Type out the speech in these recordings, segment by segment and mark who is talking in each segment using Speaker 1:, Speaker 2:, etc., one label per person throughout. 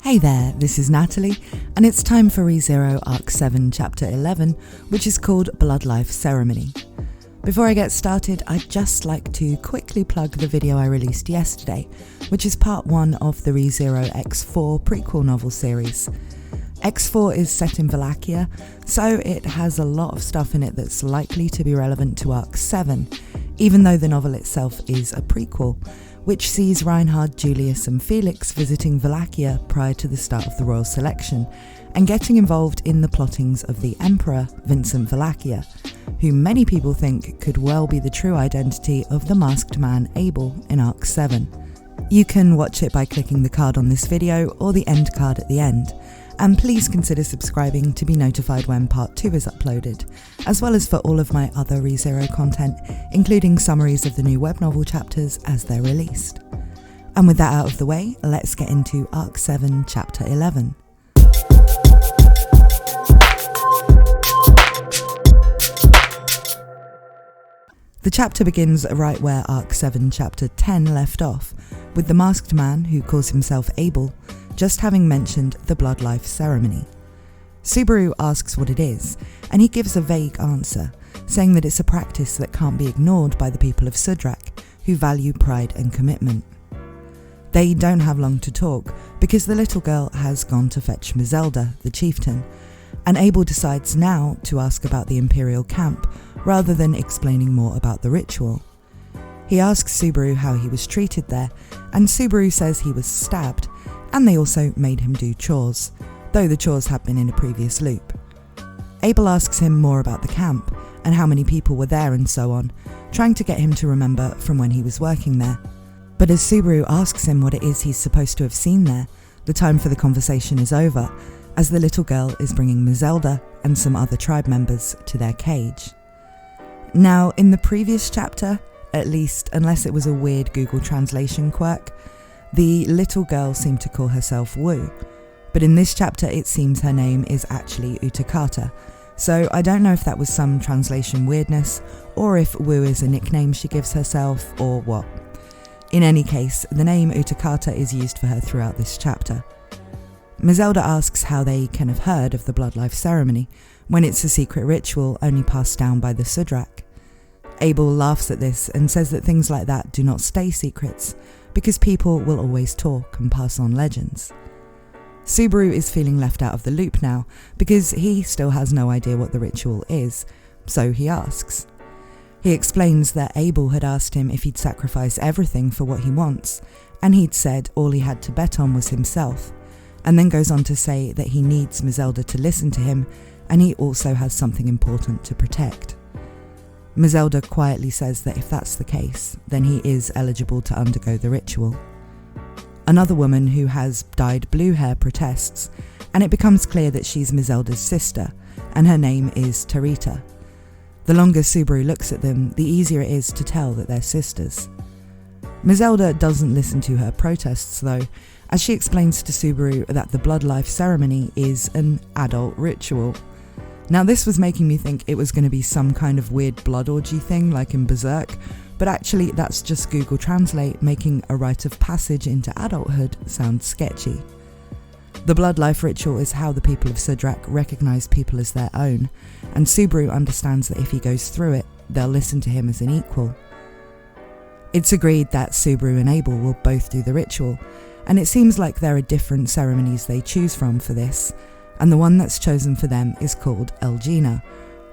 Speaker 1: Hey there, this is Natalie, and it's time for ReZero Arc 7 Chapter 11, which is called Blood Life Ceremony. Before I get started, I'd just like to quickly plug the video I released yesterday, which is part 1 of the ReZero X4 prequel novel series. X4 is set in Wallachia, so it has a lot of stuff in it that's likely to be relevant to Arc 7, even though the novel itself is a prequel, which sees Reinhard, Julius and Felix visiting Wallachia prior to the start of the royal selection and getting involved in the plottings of the Emperor, Vincent Wallachia, who many people think could well be the true identity of the masked man Abel in Arc 7. You can watch it by clicking the card on this video or the end card at the end, and please consider subscribing to be notified when part 2 is uploaded, as well as for all of my other ReZero content, including summaries of the new web novel chapters as they're released. And with that out of the way, let's get into Arc 7 Chapter 11. The chapter begins right where Arc 7 Chapter 10 left off, with the masked man, who calls himself Abel, just having mentioned the Blood Life Ceremony. Subaru asks what it is, and he gives a vague answer, saying that it's a practice that can't be ignored by the people of Sudrak, who value pride and commitment. They don't have long to talk, because the little girl has gone to fetch Mizelda, the chieftain, and Abel decides now to ask about the Imperial camp, rather than explaining more about the ritual. He asks Subaru how he was treated there, and Subaru says he was stabbed, and they also made him do chores, though the chores had been in a previous loop. Abel asks him more about the camp, and how many people were there and so on, trying to get him to remember from when he was working there. But as Subaru asks him what it is he's supposed to have seen there, the time for the conversation is over, as the little girl is bringing Mizelda and some other tribe members to their cage. Now, in the previous chapter, at least unless it was a weird Google translation quirk, the little girl seemed to call herself Wu, but in this chapter it seems her name is actually Utakata, so I don't know if that was some translation weirdness, or if Wu is a nickname she gives herself, or what. In any case, the name Utakata is used for her throughout this chapter. Mizelda asks how they can have heard of the Blood Life Ceremony, when it's a secret ritual only passed down by the Sudrak. Abel laughs at this and says that things like that do not stay secrets, because people will always talk and pass on legends. Subaru is feeling left out of the loop now, because he still has no idea what the ritual is, so he asks. He explains that Abel had asked him if he'd sacrifice everything for what he wants, and he'd said all he had to bet on was himself, and then goes on to say that he needs Mizelda to listen to him, and he also has something important to protect. Mizelda quietly says that if that's the case, then he is eligible to undergo the ritual. Another woman who has dyed blue hair protests, and it becomes clear that she's Mizelda's sister, and her name is Tarita. The longer Subaru looks at them, the easier it is to tell that they're sisters. Mizelda doesn't listen to her protests though, as she explains to Subaru that the Blood Life Ceremony is an adult ritual. Now this was making me think it was going to be some kind of weird blood orgy thing like in Berserk, but actually that's just Google Translate making a rite of passage into adulthood sound sketchy. The Blood Life ritual is how the people of Sudrak recognise people as their own, and Subaru understands that if he goes through it, they'll listen to him as an equal. It's agreed that Subaru and Abel will both do the ritual, and it seems like there are different ceremonies they choose from for this, and the one that's chosen for them is called Elgina,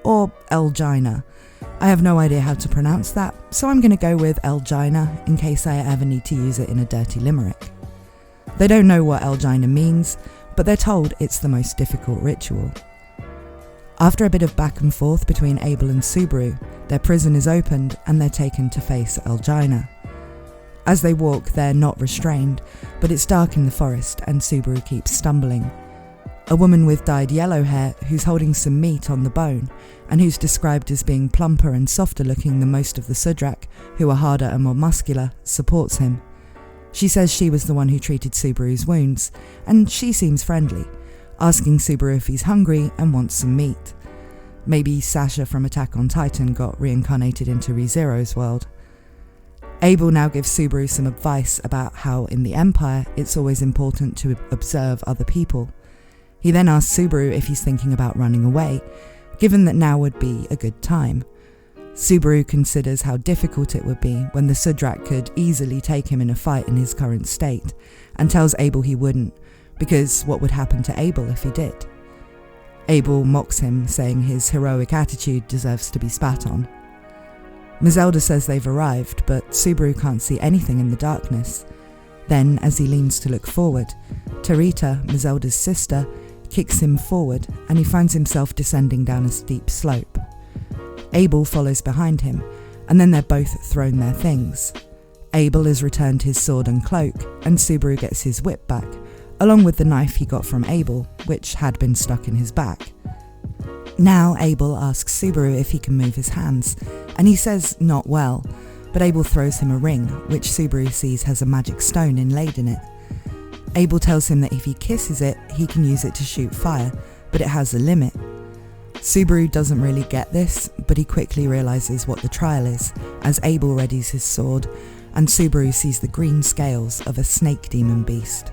Speaker 1: or Elgina. I have no idea how to pronounce that, so I'm going to go with Elgina in case I ever need to use it in a dirty limerick. They don't know what Elgina means, but they're told it's the most difficult ritual. After a bit of back and forth between Abel and Subaru, their prison is opened and they're taken to face Elgina. As they walk, they're not restrained, but it's dark in the forest and Subaru keeps stumbling. A woman with dyed yellow hair who's holding some meat on the bone, and who's described as being plumper and softer looking than most of the Sudrak, who are harder and more muscular, supports him. She says she was the one who treated Subaru's wounds, and she seems friendly, asking Subaru if he's hungry and wants some meat. Maybe Sasha from Attack on Titan got reincarnated into ReZero's world. Abel now gives Subaru some advice about how in the Empire it's always important to observe other people. He then asks Subaru if he's thinking about running away, given that now would be a good time. Subaru considers how difficult it would be when the Sudrak could easily take him in a fight in his current state, and tells Abel he wouldn't, because what would happen to Abel if he did? Abel mocks him, saying his heroic attitude deserves to be spat on. Mazelda says they've arrived, but Subaru can't see anything in the darkness. Then, as he leans to look forward, Tarita, Mazelda's sister, kicks him forward, and he finds himself descending down a steep slope. Abel follows behind him, and then they're both thrown their things. Abel has returned his sword and cloak, and Subaru gets his whip back, along with the knife he got from Abel, which had been stuck in his back. Now Abel asks Subaru if he can move his hands, and he says not well, but Abel throws him a ring, which Subaru sees has a magic stone inlaid in it. Abel tells him that if he kisses it, he can use it to shoot fire, but it has a limit. Subaru doesn't really get this, but he quickly realises what the trial is, as Abel readies his sword, and Subaru sees the green scales of a snake demon beast.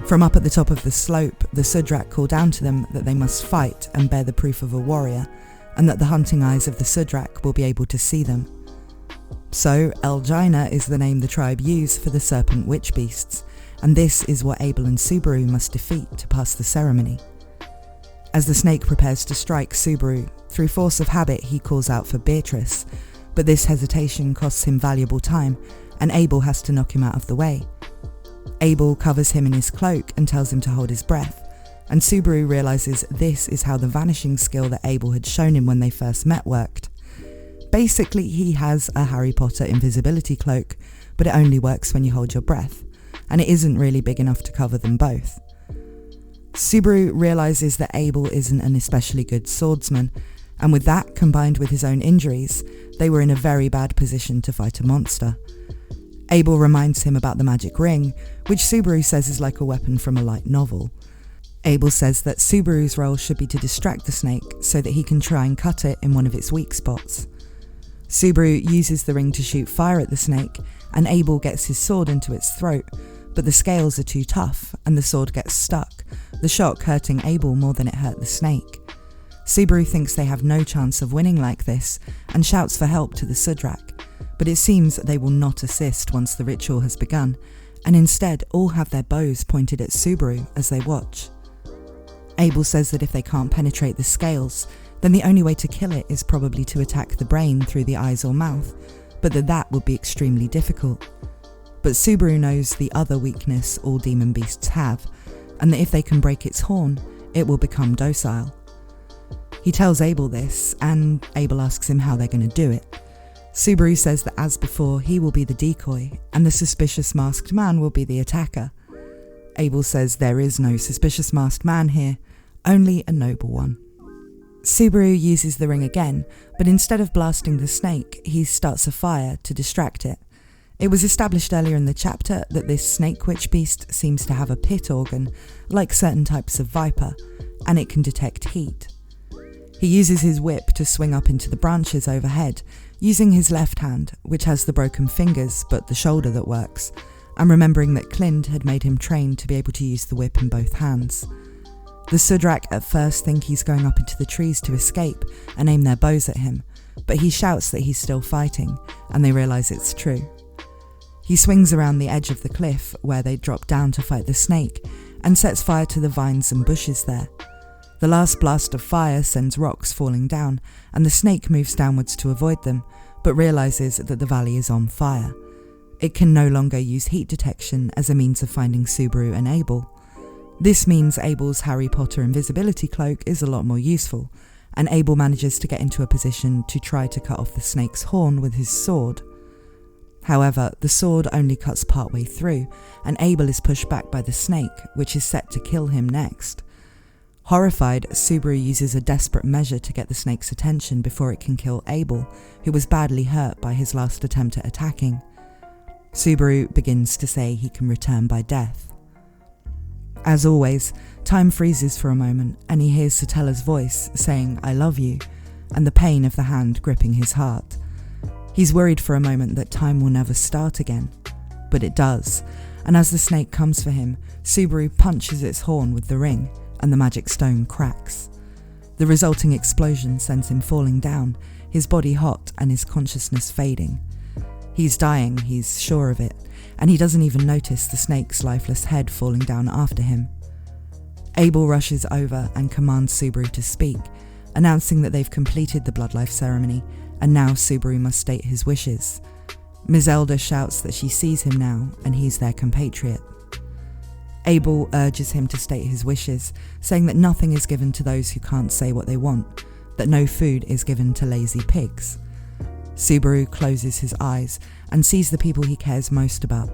Speaker 1: From up at the top of the slope, the Sudrak call down to them that they must fight and bear the proof of a warrior, and that the hunting eyes of the Sudrak will be able to see them. So, Elgina is the name the tribe use for the serpent witch beasts, and this is what Abel and Subaru must defeat to pass the ceremony. As the snake prepares to strike Subaru, through force of habit he calls out for Beatrice, but this hesitation costs him valuable time, and Abel has to knock him out of the way. Abel covers him in his cloak and tells him to hold his breath, and Subaru realises this is how the vanishing skill that Abel had shown him when they first met worked. Basically, he has a Harry Potter invisibility cloak, but it only works when you hold your breath, and it isn't really big enough to cover them both. Subaru realises that Abel isn't an especially good swordsman, and with that combined with his own injuries, they were in a very bad position to fight a monster. Abel reminds him about the magic ring, which Subaru says is like a weapon from a light novel. Abel says that Subaru's role should be to distract the snake so that he can try and cut it in one of its weak spots. Subaru uses the ring to shoot fire at the snake, and Abel gets his sword into its throat, but the scales are too tough and the sword gets stuck, the shock hurting Abel more than it hurt the snake. Subaru thinks they have no chance of winning like this and shouts for help to the Sudrak, but it seems they will not assist once the ritual has begun, and instead all have their bows pointed at Subaru as they watch. Abel says that if they can't penetrate the scales, then the only way to kill it is probably to attack the brain through the eyes or mouth, but that would be extremely difficult. But Subaru knows the other weakness all demon beasts have, and that if they can break its horn, it will become docile. He tells Abel this, and Abel asks him how they're going to do it. Subaru says that as before, he will be the decoy, and the suspicious masked man will be the attacker. Abel says there is no suspicious masked man here, only a noble one. Subaru uses the ring again, but instead of blasting the snake, he starts a fire to distract it. It was established earlier in the chapter that this snake witch beast seems to have a pit organ, like certain types of viper, and it can detect heat. He uses his whip to swing up into the branches overhead, using his left hand, which has the broken fingers but the shoulder that works, and remembering that Clind had made him trained to be able to use the whip in both hands. The Sudrak at first think he's going up into the trees to escape and aim their bows at him, but he shouts that he's still fighting, and they realise it's true. He swings around the edge of the cliff where they drop down to fight the snake, and sets fire to the vines and bushes there. The last blast of fire sends rocks falling down, and the snake moves downwards to avoid them, but realises that the valley is on fire. It can no longer use heat detection as a means of finding Subaru and Abel. This means Abel's Harry Potter invisibility cloak is a lot more useful, and Abel manages to get into a position to try to cut off the snake's horn with his sword. However, the sword only cuts partway through, and Abel is pushed back by the snake, which is set to kill him next. Horrified, Subaru uses a desperate measure to get the snake's attention before it can kill Abel, who was badly hurt by his last attempt at attacking. Subaru begins to say he can return by death. As always, time freezes for a moment, and he hears Satella's voice saying, "I love you," and the pain of the hand gripping his heart. He's worried for a moment that time will never start again, but it does, and as the snake comes for him, Subaru punches its horn with the ring, and the magic stone cracks. The resulting explosion sends him falling down, his body hot and his consciousness fading. He's dying, he's sure of it, and he doesn't even notice the snake's lifeless head falling down after him. Abel rushes over and commands Subaru to speak, announcing that they've completed the blood-life ceremony, and now Subaru must state his wishes. Ms. Elder shouts that she sees him now, and he's their compatriot. Abel urges him to state his wishes, saying that nothing is given to those who can't say what they want, that no food is given to lazy pigs. Subaru closes his eyes and sees the people he cares most about: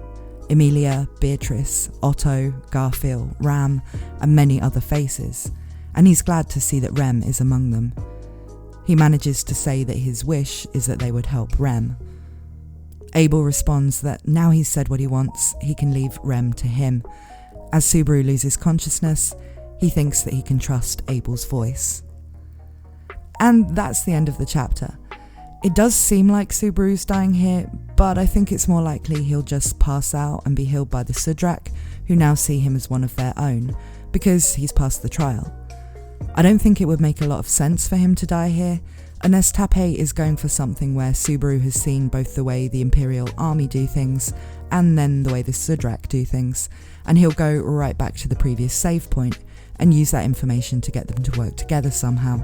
Speaker 1: Emilia, Beatrice, Otto, Garfield, Ram, and many other faces, and he's glad to see that Rem is among them. He manages to say that his wish is that they would help Rem. Abel responds that now he's said what he wants, he can leave Rem to him. As Subaru loses consciousness, he thinks that he can trust Abel's voice. And that's the end of the chapter. It does seem like Subaru's dying here, but I think it's more likely he'll just pass out and be healed by the Sudrak, who now see him as one of their own, because he's passed the trial. I don't think it would make a lot of sense for him to die here, unless Tappei is going for something where Subaru has seen both the way the Imperial Army do things, and then the way the Sudrak do things, and he'll go right back to the previous save point, and use that information to get them to work together somehow.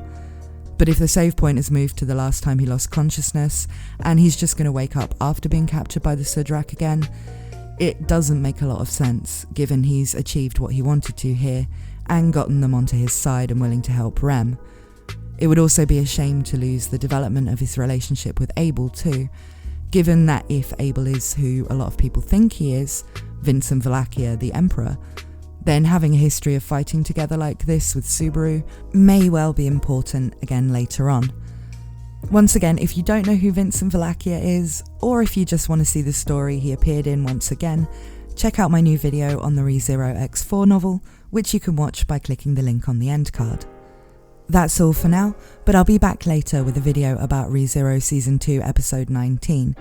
Speaker 1: But if the save point is moved to the last time he lost consciousness, and he's just going to wake up after being captured by the Sudrak again, it doesn't make a lot of sense, given he's achieved what he wanted to here, and gotten them onto his side and willing to help Rem. It would also be a shame to lose the development of his relationship with Abel too, given that if Abel is who a lot of people think he is, Vincent Valakia, the Emperor, then having a history of fighting together like this with Subaru may well be important again later on. Once again, if you don't know who Vincent Valakia is, or if you just want to see the story he appeared in once again, check out my new video on the ReZero X4 novel, which you can watch by clicking the link on the end card. That's all for now, but I'll be back later with a video about ReZero Season 2 Episode 19.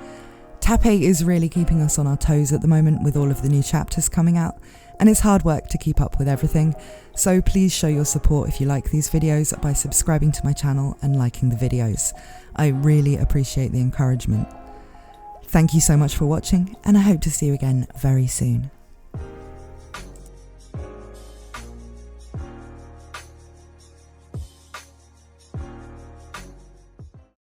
Speaker 1: Tappei is really keeping us on our toes at the moment with all of the new chapters coming out, and it's hard work to keep up with everything, so please show your support if you like these videos by subscribing to my channel and liking the videos. I really appreciate the encouragement. Thank you so much for watching, and I hope to see you again very soon.